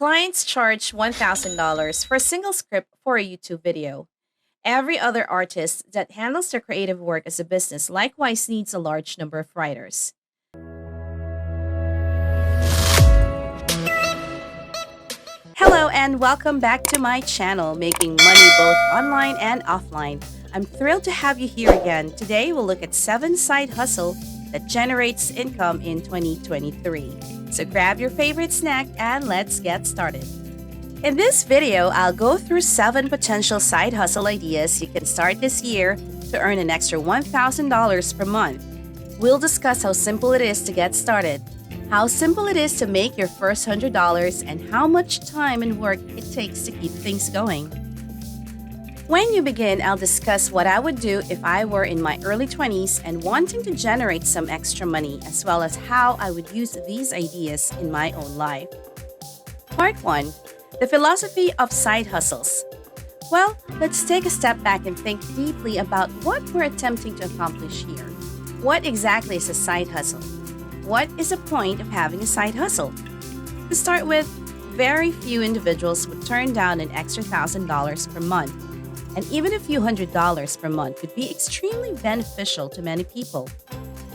Clients charge $1,000 for a single script for a YouTube video. Every other artist that handles their creative work as a business likewise needs a large number of writers. Hello and welcome back to my channel, Making Money Both Online and Offline. I'm thrilled to have you here again. Today we'll look at 7 side hustle that generates income in 2023. So grab your favorite snack and let's get started. In this video, I'll go through 7 potential side hustle ideas you can start this year to earn an extra $1,000 per month. We'll discuss how simple it is to get started, how simple it is to make your first $100, and how much time and work it takes to keep things going. When you begin, I'll discuss what I would do if I were in my early 20s and wanting to generate some extra money, as well as how I would use these ideas in my own life. Part 1. The philosophy of side hustles. Well, let's take a step back and think deeply about what we're attempting to accomplish here. What exactly is a side hustle? What is the point of having a side hustle? To start with, very few individuals would turn down an extra $1,000 per month, and even a few $100s per month could be extremely beneficial to many people.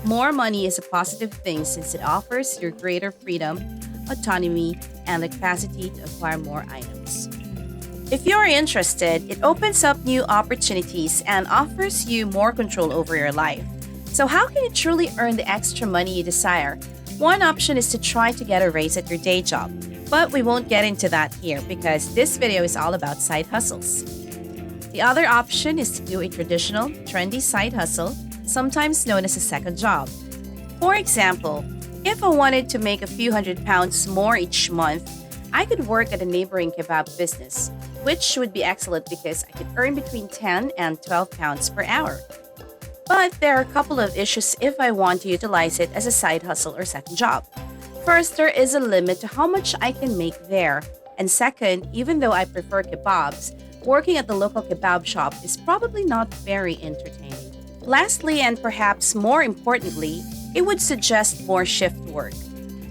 More money is a positive thing since it offers you greater freedom, autonomy, and the capacity to acquire more items. If you're interested, it opens up new opportunities and offers you more control over your life. So how can you truly earn the extra money you desire? One option is to try to get a raise at your day job, but we won't get into that here because this video is all about side hustles. The other option is to do a traditional, trendy side hustle, sometimes known as a second job. For example, if I wanted to make a few £100s more each month, I could work at a neighboring kebab business, which would be excellent because I could earn between £10 and £12 per hour. But there are a couple of issues if I want to utilize it as a side hustle or second job. First, there is a limit to how much I can make there. And second, even though I prefer kebabs, working at the local kebab shop is probably not very entertaining. Lastly, and perhaps more importantly, it would suggest more shift work.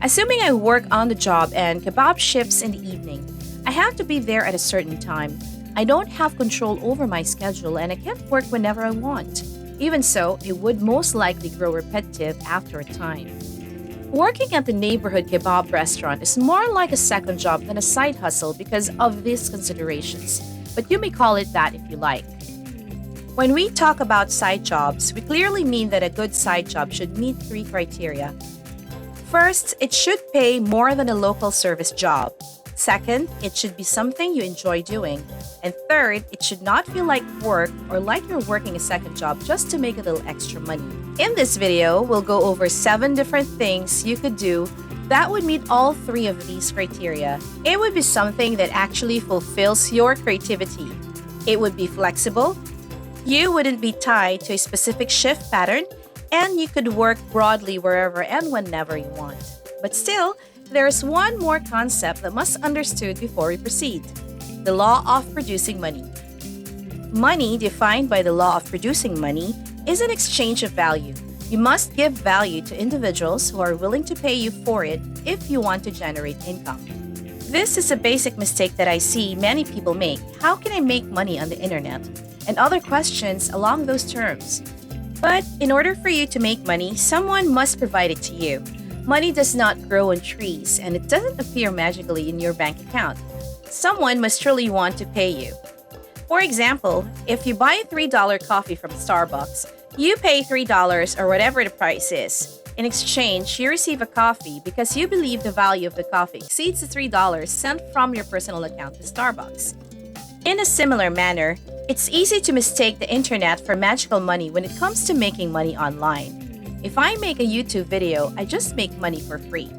Assuming I work on the job and kebab shifts in the evening, I have to be there at a certain time. I don't have control over my schedule and I can't work whenever I want. Even so, it would most likely grow repetitive after a time. Working at the neighborhood kebab restaurant is more like a second job than a side hustle because of these considerations, but you may call it that if you like. When we talk about side jobs, we clearly mean that a good side job should meet 3 criteria. First, it should pay more than a local service job. Second, it should be something you enjoy doing. And third, it should not feel like work or like you're working a second job just to make a little extra money. In this video, we'll go over 7 different things you could do that would meet all 3 of these criteria. It would be something that actually fulfills your creativity. It would be flexible. You wouldn't be tied to a specific shift pattern, and you could work broadly wherever and whenever you want. But still, there's one more concept that must be understood before we proceed: the law of producing money. Money, defined by the law of producing money, is an exchange of value. You must give value to individuals who are willing to pay you for it if you want to generate income. This is a basic mistake that I see many people make. How can I make money on the internet? And other questions along those terms. But in order for you to make money, someone must provide it to you. Money does not grow on trees, and it doesn't appear magically in your bank account. Someone must truly want to pay you. For example, if you buy a $3 coffee from Starbucks, you pay $3 or whatever the price is. In exchange, you receive a coffee because you believe the value of the coffee exceeds the $3 sent from your personal account to Starbucks. In a similar manner, it's easy to mistake the internet for magical money when it comes to making money online. If I make a YouTube video, I just make money for free.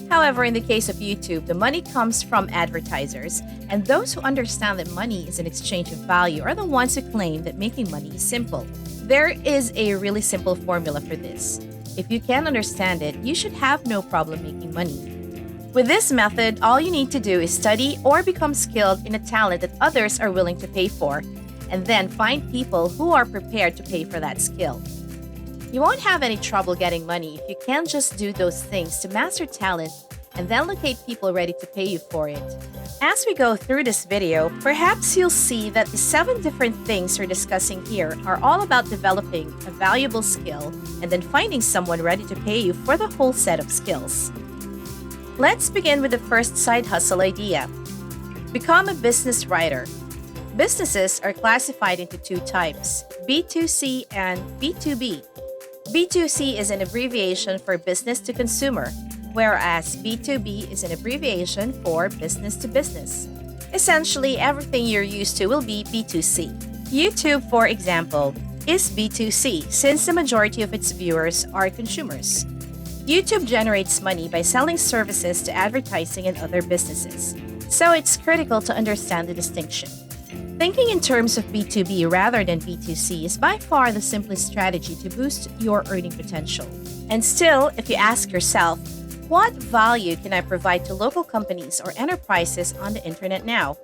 However, in the case of YouTube, the money comes from advertisers, and those who understand that money is an exchange of value are the ones who claim that making money is simple. There is a really simple formula for this. If you can understand it, you should have no problem making money. With this method, all you need to do is study or become skilled in a talent that others are willing to pay for, and then find people who are prepared to pay for that skill. You won't have any trouble getting money if you can just do those things to master talent and then locate people ready to pay you for it. As we go through this video, perhaps you'll see that the 7 different things we're discussing here are all about developing a valuable skill and then finding someone ready to pay you for the whole set of skills. Let's begin with the first side hustle idea. Become a business writer. Businesses are classified into 2 types, B2C and B2B. B2C is an abbreviation for business to consumer, whereas B2B is an abbreviation for business to business. Essentially, everything you're used to will be B2C. YouTube, for example, is B2C since the majority of its viewers are consumers. YouTube generates money by selling services to advertising and other businesses, so it's critical to understand the distinction. Thinking in terms of B2B rather than B2C is by far the simplest strategy to boost your earning potential. And still, if you ask yourself, what value can I provide to local companies or enterprises on the internet now?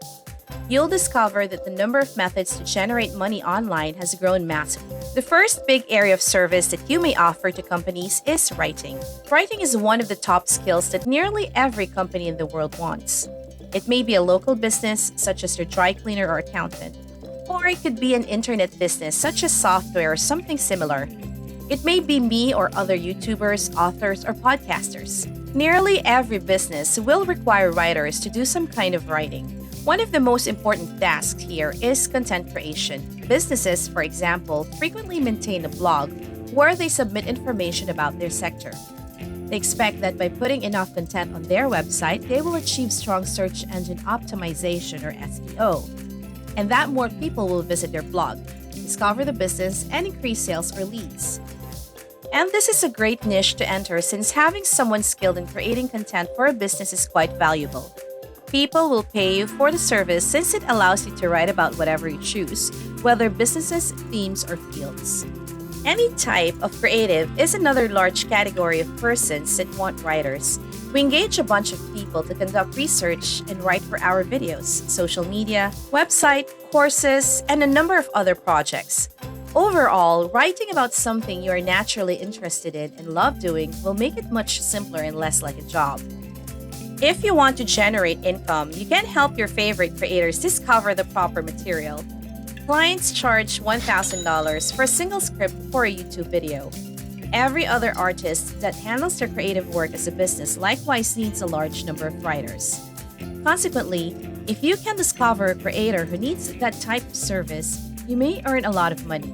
You'll discover that the number of methods to generate money online has grown massively. The first big area of service that you may offer to companies is writing. Writing is one of the top skills that nearly every company in the world wants. It may be a local business, such as your dry cleaner or accountant, or it could be an internet business, such as software or something similar. It may be me or other YouTubers, authors, or podcasters. Nearly every business will require writers to do some kind of writing. One of the most important tasks here is content creation. Businesses, for example, frequently maintain a blog where they submit information about their sector. They expect that by putting enough content on their website, they will achieve strong search engine optimization or SEO, and that more people will visit their blog, discover the business, and increase sales or leads. And this is a great niche to enter since having someone skilled in creating content for a business is quite valuable. People will pay you for the service since it allows you to write about whatever you choose, whether businesses, themes, or fields. Any type of creative is another large category of persons that want writers. We engage a bunch of people to conduct research and write for our videos, social media, website, courses, and a number of other projects. Overall, writing about something you are naturally interested in and love doing will make it much simpler and less like a job. If you want to generate income, you can help your favorite creators discover the proper material. Clients charge $1,000 for a single script for a YouTube video. Every other artist that handles their creative work as a business likewise needs a large number of writers. Consequently, if you can discover a creator who needs that type of service, you may earn a lot of money.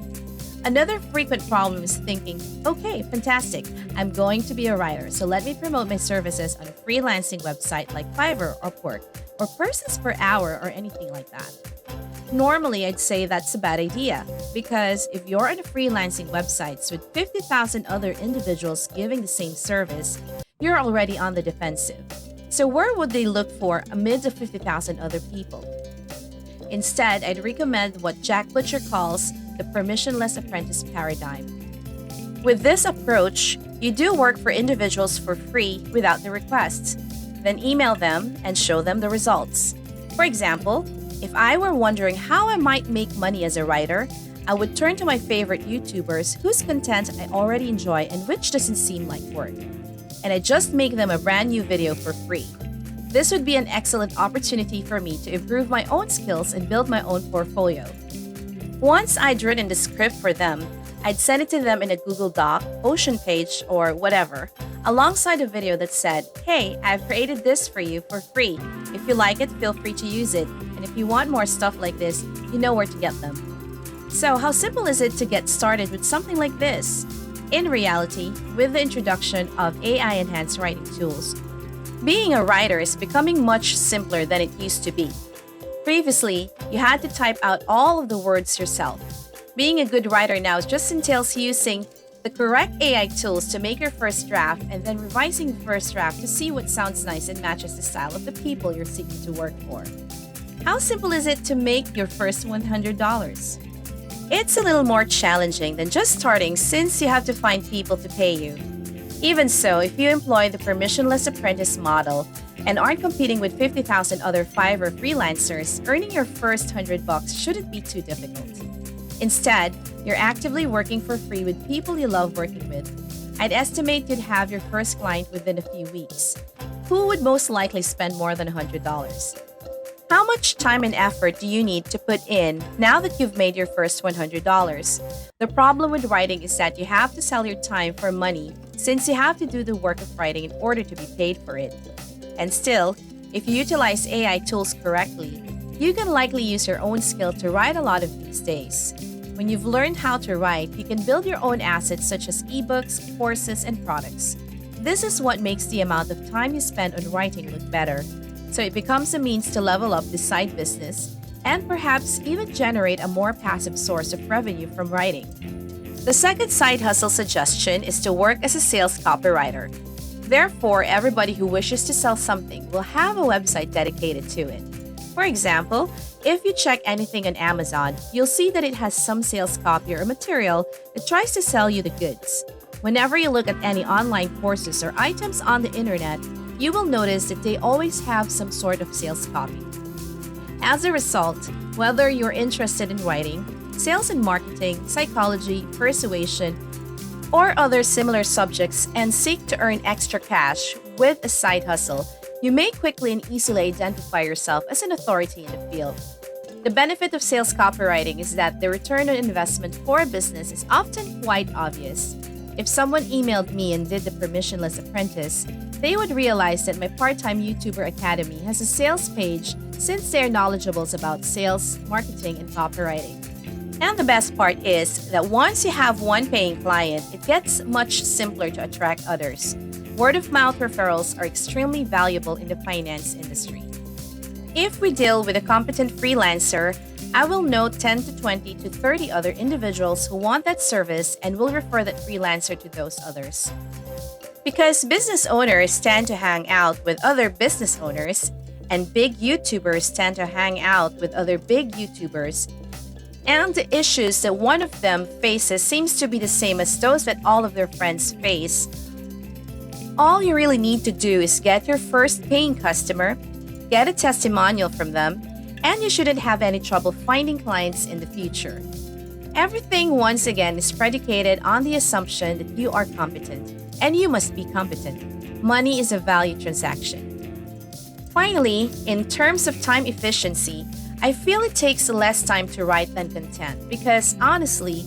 Another frequent problem is thinking, okay, fantastic, I'm going to be a writer, so let me promote my services on a freelancing website like Fiverr or Upwork, or Persons Per Hour or anything like that. Normally, I'd say that's a bad idea, because if you're on a freelancing websites with 50,000 other individuals giving the same service, you're already on the defensive. So where would they look for amid the 50,000 other people? Instead, I'd recommend what Jack Butcher calls the permissionless apprentice paradigm. With this approach, you do work for individuals for free without the requests, then email them and show them the results. For example, if I were wondering how I might make money as a writer, I would turn to my favorite YouTubers whose content I already enjoy and which doesn't seem like work. And I just make them a brand new video for free. This would be an excellent opportunity for me to improve my own skills and build my own portfolio. Once I'd written the script for them, I'd send it to them in a Google Doc, Ocean page, or whatever, alongside a video that said, hey, I've created this for you for free. If you like it, feel free to use it. And if you want more stuff like this, you know where to get them. So how simple is it to get started with something like this? In reality, with the introduction of AI-enhanced writing tools, being a writer is becoming much simpler than it used to be. Previously, you had to type out all of the words yourself. Being a good writer now just entails using the correct AI tools to make your first draft and then revising the first draft to see what sounds nice and matches the style of the people you're seeking to work for. How simple is it to make your first $100? It's a little more challenging than just starting since you have to find people to pay you. Even so, if you employ the permissionless apprentice model and aren't competing with 50,000 other Fiverr freelancers, earning your first $100 shouldn't be too difficult. Instead, you're actively working for free with people you love working with. I'd estimate you'd have your first client within a few weeks. who would most likely spend more than $100? How much time and effort do you need to put in now that you've made your first $100? The problem with writing is that you have to sell your time for money since you have to do the work of writing in order to be paid for it. And still, if you utilize AI tools correctly, you can likely use your own skill to write a lot of these days. When you've learned how to write, you can build your own assets such as ebooks, courses, and products. This is what makes the amount of time you spend on writing look better. So it becomes a means to level up this side business and perhaps even generate a more passive source of revenue from writing. The second side hustle suggestion is to work as a sales copywriter. Therefore, everybody who wishes to sell something will have a website dedicated to it. For example, if you check anything on Amazon, you'll see that it has some sales copy or material that tries to sell you the goods. Whenever you look at any online courses or items on the internet, you will notice that they always have some sort of sales copy. As a result, whether you're interested in writing, sales and marketing, psychology, persuasion, or other similar subjects and seek to earn extra cash with a side hustle, you may quickly and easily identify yourself as an authority in the field. The benefit of sales copywriting is that the return on investment for a business is often quite obvious. If someone emailed me and did the permissionless apprentice, they would realize that my part-time YouTuber Academy has a sales page since they're knowledgeable about sales, marketing, and copywriting. And the best part is that once you have one paying client, it gets much simpler to attract others. Word-of-mouth referrals are extremely valuable in the finance industry. If we deal with a competent freelancer, I will know 10 to 20 to 30 other individuals who want that service and will refer that freelancer to those others. Because business owners tend to hang out with other business owners, and big YouTubers tend to hang out with other big YouTubers, and the issues that one of them faces seems to be the same as those that all of their friends face, all you really need to do is get your first paying customer, get a testimonial from them, and you shouldn't have any trouble finding clients in the future. Everything, once again, is predicated on the assumption that you are competent, and you must be competent. Money is a value transaction. Finally, in terms of time efficiency, I feel it takes less time to write than content because, honestly,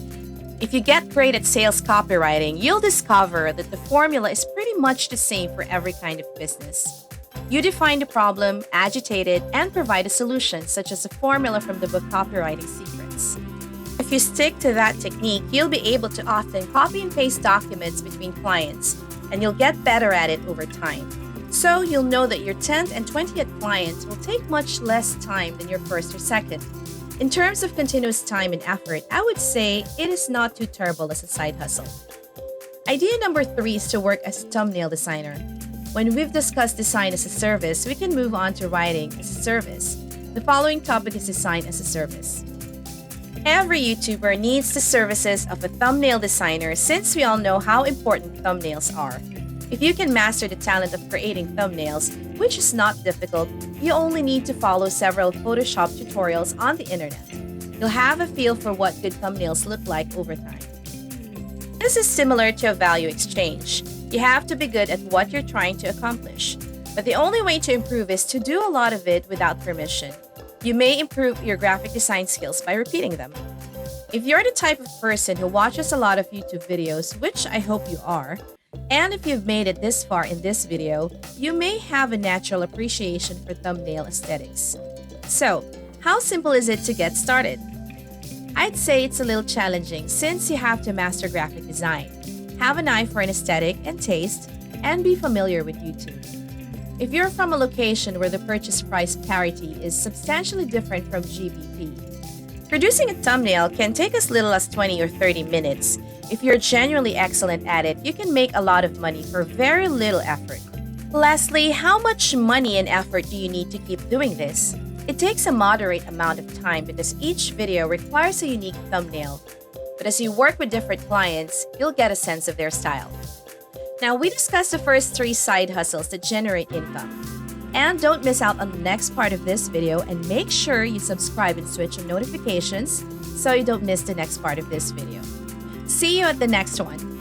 if you get great at sales copywriting, you'll discover that the formula is pretty much the same for every kind of business. You define the problem, agitate it, and provide a solution, such as a formula from the book Copywriting Secrets. If you stick to that technique, you'll be able to often copy and paste documents between clients, and you'll get better at it over time. So you'll know that your 10th and 20th clients will take much less time than your first or second. In terms of continuous time and effort, I would say it is not too terrible as a side hustle. Idea number 3 is to work as a thumbnail designer. When we've discussed design as a service, we can move on to writing as a service. The following topic is design as a service. Every YouTuber needs the services of a thumbnail designer since we all know how important thumbnails are. If you can master the talent of creating thumbnails, which is not difficult, you only need to follow several Photoshop tutorials on the internet. You'll have a feel for what good thumbnails look like over time. This is similar to a value exchange. You have to be good at what you're trying to accomplish. But the only way to improve is to do a lot of it without permission. You may improve your graphic design skills by repeating them. If you're the type of person who watches a lot of YouTube videos, which I hope you are, and if you've made it this far in this video, you may have a natural appreciation for thumbnail aesthetics. So, how simple is it to get started? I'd say it's a little challenging since you have to master graphic design, have an eye for an aesthetic and taste, and be familiar with YouTube. If you're from a location where the purchase price parity is substantially different from GBP, producing a thumbnail can take as little as 20 or 30 minutes. If you're genuinely excellent at it, you can make a lot of money for very little effort. Lastly, how much money and effort do you need to keep doing this? It takes a moderate amount of time because each video requires a unique thumbnail. But as you work with different clients, you'll get a sense of their style. Now, we discussed the first 3 side hustles that generate income. And don't miss out on the next part of this video and make sure you subscribe and switch on notifications so you don't miss the next part of this video. See you at the next one.